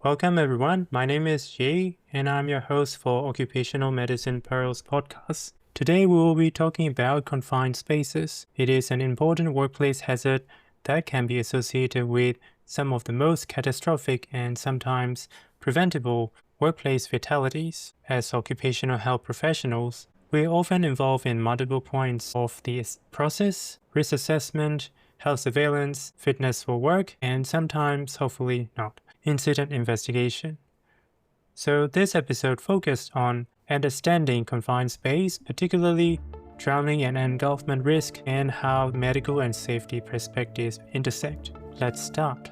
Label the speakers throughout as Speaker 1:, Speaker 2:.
Speaker 1: Welcome everyone, my name is Jay and I'm your host for Occupational Medicine Pearls podcast. Today we will be talking about confined spaces. It is an important workplace hazard that can be associated with some of the most catastrophic and sometimes preventable workplace fatalities. As occupational health professionals, we are often involved in multiple points of the process: risk assessment, health surveillance, fitness for work, and sometimes, hopefully not, incident investigation. So this episode focused on understanding confined space, particularly drowning and engulfment risk, and how medical and safety perspectives intersect. Let's start.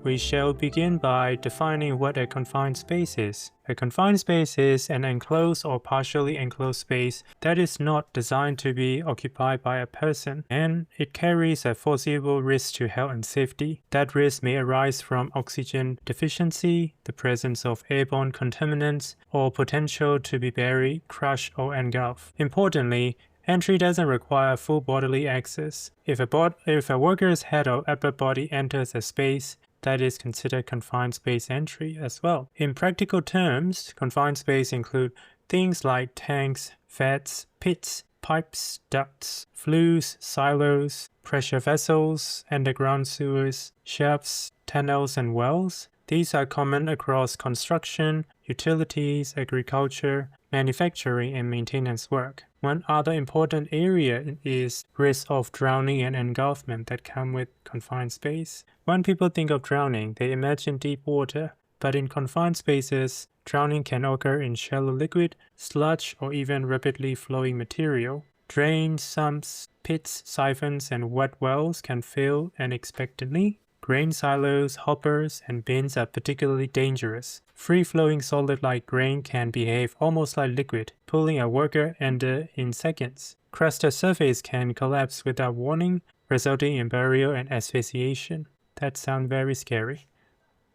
Speaker 1: We shall begin by defining what a confined space is. A confined space is an enclosed or partially enclosed space that is not designed to be occupied by a person, and it carries a foreseeable risk to health and safety. That risk may arise from oxygen deficiency, the presence of airborne contaminants, or potential to be buried, crushed, or engulfed. Importantly, entry doesn't require full bodily access. If a worker's head or upper body enters a space, that is considered confined space entry as well. In practical terms, confined space include things like tanks, vats, pits, pipes, ducts, flues, silos, pressure vessels, underground sewers, shafts, tunnels, and wells. These are common across construction, utilities, agriculture, manufacturing, and maintenance work. One other important area is risk of drowning and engulfment that come with confined space. When people think of drowning, they imagine deep water, but in confined spaces, drowning can occur in shallow liquid, sludge, or even rapidly flowing material. Drains, sumps, pits, siphons, and wet wells can fill unexpectedly. Grain silos, hoppers, and bins are particularly dangerous. Free-flowing solid like grain can behave almost like liquid, pulling a worker under in seconds. Crusted surface can collapse without warning, resulting in burial and asphyxiation. That sounds very scary.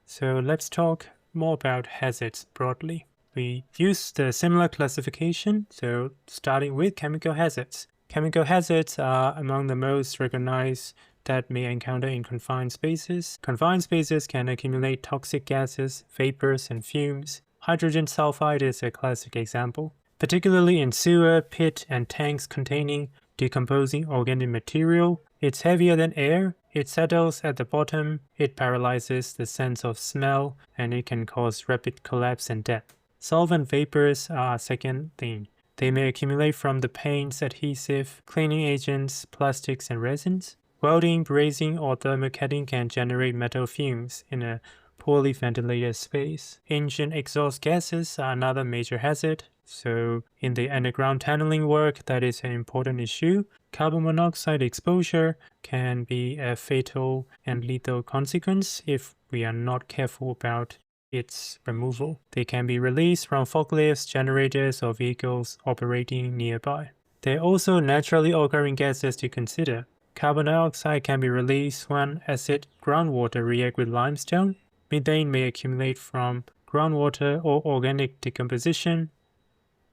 Speaker 1: So let's talk more about hazards broadly. We use the similar classification, so starting with chemical hazards. Chemical hazards are among the most recognized that may encounter in confined spaces. Confined spaces can accumulate toxic gases, vapors, and fumes. Hydrogen sulfide is a classic example, particularly in sewer, pit, and tanks containing decomposing organic material. It's heavier than air, it settles at the bottom, it paralyzes the sense of smell, and it can cause rapid collapse and death. Solvent vapors are a second thing. They may accumulate from the paints, adhesive, cleaning agents, plastics, and resins. Welding, brazing, or thermocutting can generate metal fumes in a poorly ventilated space. Engine exhaust gases are another major hazard. So in the underground tunneling work, that is an important issue. Carbon monoxide exposure can be a fatal and lethal consequence if we are not careful about its removal. They can be released from forklifts, generators, or vehicles operating nearby. There are also naturally occurring gases to consider. Carbon dioxide can be released when acid groundwater react with limestone. Methane may accumulate from groundwater or organic decomposition.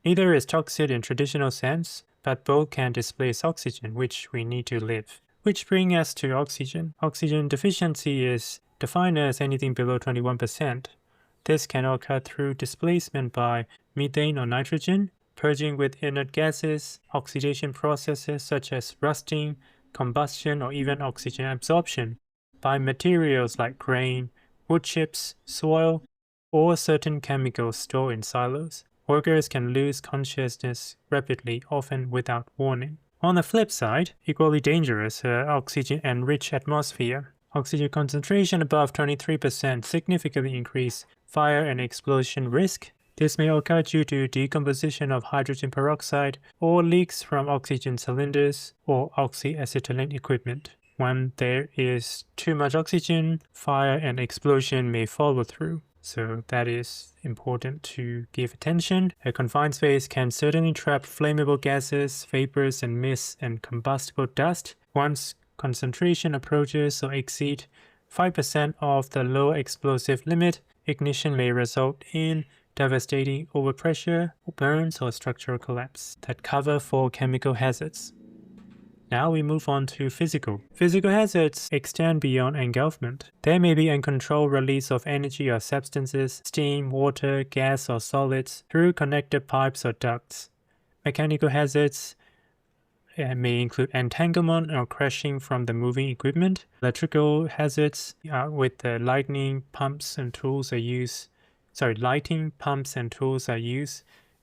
Speaker 1: Neither is toxic in traditional sense, but both can displace oxygen, which we need to live. Which brings us to oxygen. Oxygen deficiency is defined as anything below 21%. This can occur through displacement by methane or nitrogen, purging with inert gases, oxidation processes such as rusting, combustion, or even oxygen absorption by materials like grain, wood chips, soil, or certain chemicals stored in silos. Workers can lose consciousness rapidly, often without warning. On the flip side, equally dangerous are oxygen-enriched atmosphere. Oxygen concentration above 23% significantly increase fire and explosion risk. This may occur due to decomposition of hydrogen peroxide or leaks from oxygen cylinders or oxyacetylene equipment. When there is too much oxygen, fire and explosion may follow through. So that is important to give attention. A confined space can certainly trap flammable gases, vapors, and mist and combustible dust. Once concentration approaches or exceeds 5% of the low explosive limit, ignition may result in devastating overpressure, burns, or structural collapse. That cover for chemical hazards. Now we move on to physical. Physical hazards extend beyond engulfment. There may be uncontrolled release of energy or substances, steam, water, gas, or solids through connected pipes or ducts. Mechanical hazards may include entanglement or crashing from the moving equipment. Electrical hazards with the lighting pumps and tools are used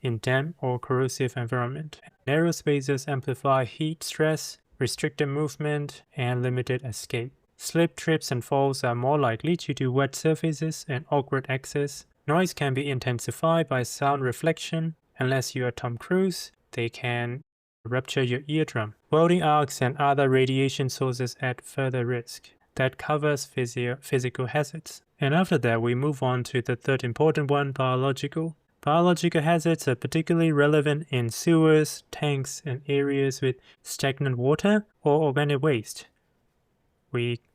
Speaker 1: in damp or corrosive environment. Narrow spaces amplify heat stress, restricted movement, and limited escape. Slip, trips, and falls are more likely due to wet surfaces and awkward access. Noise can be intensified by sound reflection. Unless you are Tom Cruise, they can rupture your eardrum. Welding arcs and other radiation sources add further risk. That covers physical hazards. And after that, we move on to the third important one, biological. Biological hazards are particularly relevant in sewers, tanks, and areas with stagnant water or organic waste.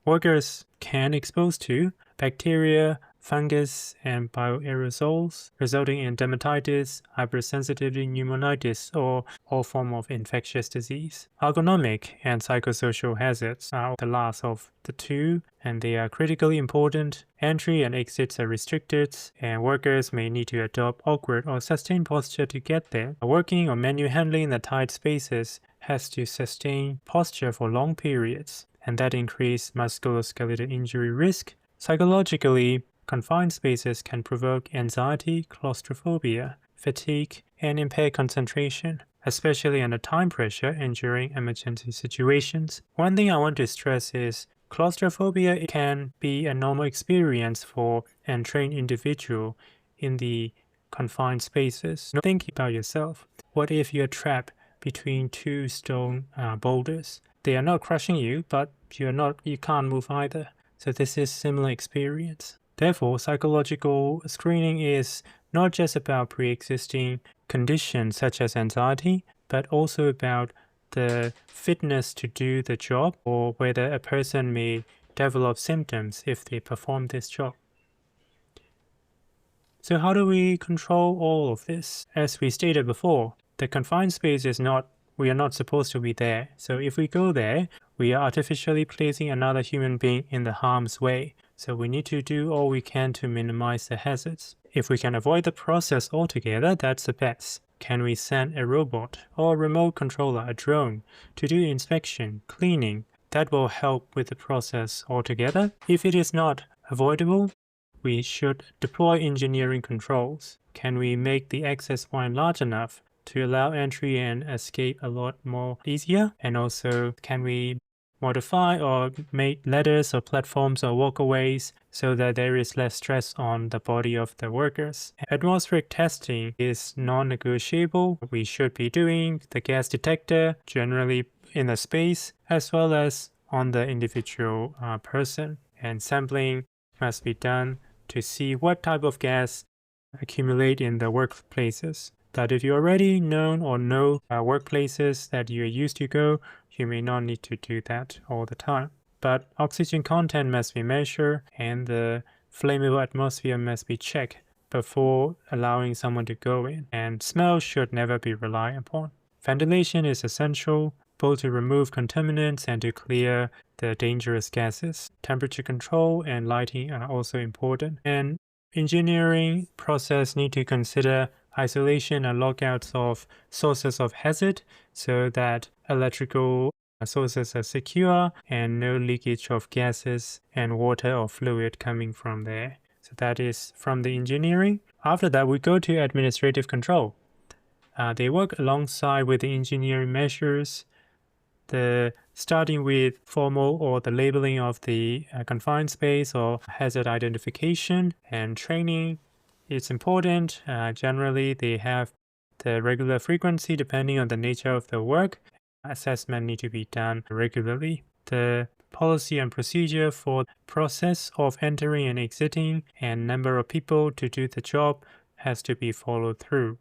Speaker 1: Workers can expose to bacteria, fungus, and bioaerosols, resulting in dermatitis, hypersensitivity pneumonitis, or all form of infectious disease. Ergonomic and psychosocial hazards are the last of the two, and they are critically important. Entry and exits are restricted, and workers may need to adopt awkward or sustained posture to get there. Working or manual handling in the tight spaces has to sustain posture for long periods, and that increases musculoskeletal injury risk. Psychologically, confined spaces can provoke anxiety, claustrophobia, fatigue, and impaired concentration, especially under time pressure and during emergency situations. One thing I want to stress is claustrophobia can be a normal experience for an untrained individual in the confined spaces. Think about yourself. What if you're trapped between two stone boulders? They are not crushing you, but you can't move either. So this is similar experience. Therefore, psychological screening is not just about pre-existing conditions such as anxiety, but also about the fitness to do the job or whether a person may develop symptoms if they perform this job. So how do we control all of this? As we stated before, the confined space we are not supposed to be there. So if we go there, we are artificially placing another human being in the harm's way. So we need to do all we can to minimize the hazards. If we can avoid the process altogether, that's the best. Can we send a robot or a remote controller, a drone, to do inspection, cleaning? That will help with the process altogether. If it is not avoidable, we should deploy engineering controls. Can we make the access point large enough to allow entry and escape a lot more easier? And also, can we modify or make ladders or platforms or walkways so that there is less stress on the body of the workers? Atmospheric testing is non-negotiable. We should be doing the gas detector generally in the space as well as on the individual person. And sampling must be done to see what type of gas accumulate in the workplaces. That if you already know workplaces that you are used to go, you may not need to do that all the time. But oxygen content must be measured and the flammable atmosphere must be checked before allowing someone to go in. And smell should never be relied upon. Ventilation is essential, both to remove contaminants and to clear the dangerous gases. Temperature control and lighting are also important. And engineering process need to consider isolation and lockouts of sources of hazard so that electrical sources are secure and no leakage of gases and water or fluid coming from there. So that is from the engineering. After that, we go to administrative control. They work alongside with the engineering measures, starting with formal or the labeling of the confined space or hazard identification and training. It's important. Generally, they have the regular frequency depending on the nature of the work. Assessment need to be done regularly. The policy and procedure for the process of entering and exiting and number of people to do the job has to be followed through.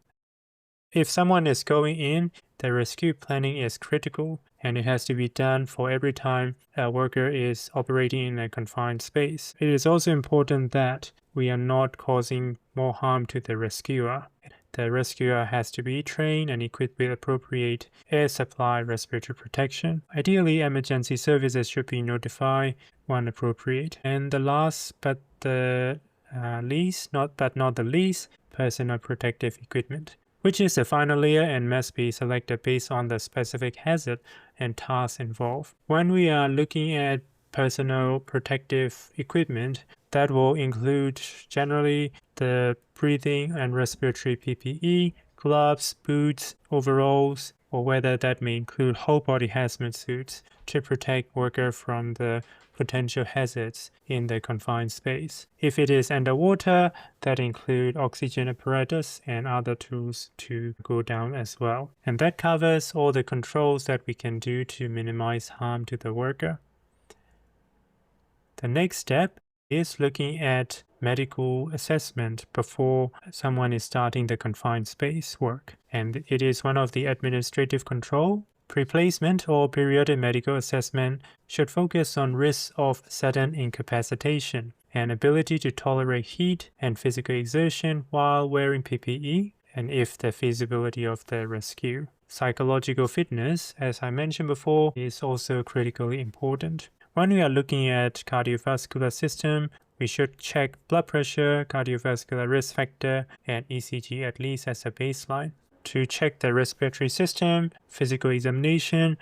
Speaker 1: If someone is going in, the rescue planning is critical and it has to be done for every time a worker is operating in a confined space. It is also important that we are not causing more harm to the rescuer. The rescuer has to be trained and equipped with appropriate air supply respiratory protection. Ideally, emergency services should be notified when appropriate. And the last but the not the least, personal protective equipment, which is the final layer and must be selected based on the specific hazard and tasks involved. When we are looking at personal protective equipment, that will include generally the breathing and respiratory PPE, gloves, boots, overalls, or whether that may include whole body hazmat suits to protect workers from the potential hazards in the confined space. If it is underwater, that include oxygen apparatus and other tools to go down as well. And that covers all the controls that we can do to minimize harm to the worker. The next step is looking at medical assessment before someone is starting the confined space work. And it is one of the administrative control. Pre-placement or periodic medical assessment should focus on risks of sudden incapacitation and ability to tolerate heat and physical exertion while wearing PPE, and if the feasibility of the rescue. Psychological fitness, as I mentioned before, is also critically important. When we are looking at cardiovascular system, we should check blood pressure, cardiovascular risk factor, and ECG at least as a baseline. To check the respiratory system, physical examination,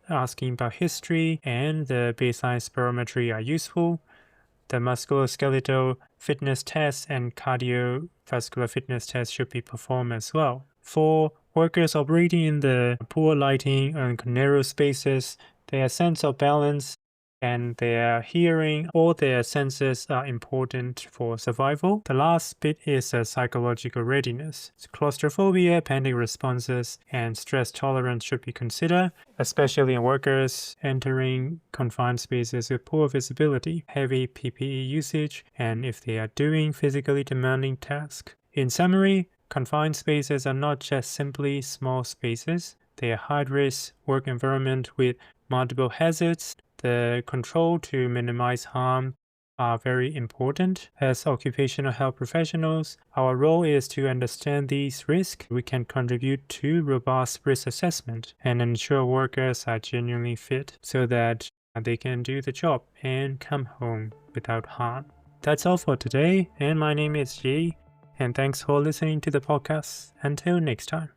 Speaker 1: asking about history, and the baseline spirometry are useful. The musculoskeletal fitness test and cardiovascular fitness test should be performed as well. For workers operating in the poor lighting and narrow spaces, their sense of balance and their hearing, all their senses are important for survival. The last bit is psychological readiness. Claustrophobia, panic responses, and stress tolerance should be considered, especially in workers entering confined spaces with poor visibility, heavy PPE usage, and if they are doing physically demanding tasks. In summary, confined spaces are not just simply small spaces. They are high-risk work environment with multiple hazards. The control to minimize harm are very important. As occupational health professionals, our role is to understand these risks. We can contribute to robust risk assessment and ensure workers are genuinely fit so that they can do the job and come home without harm. That's all for today, and my name is Jay, and thanks for listening to the podcast. Until next time.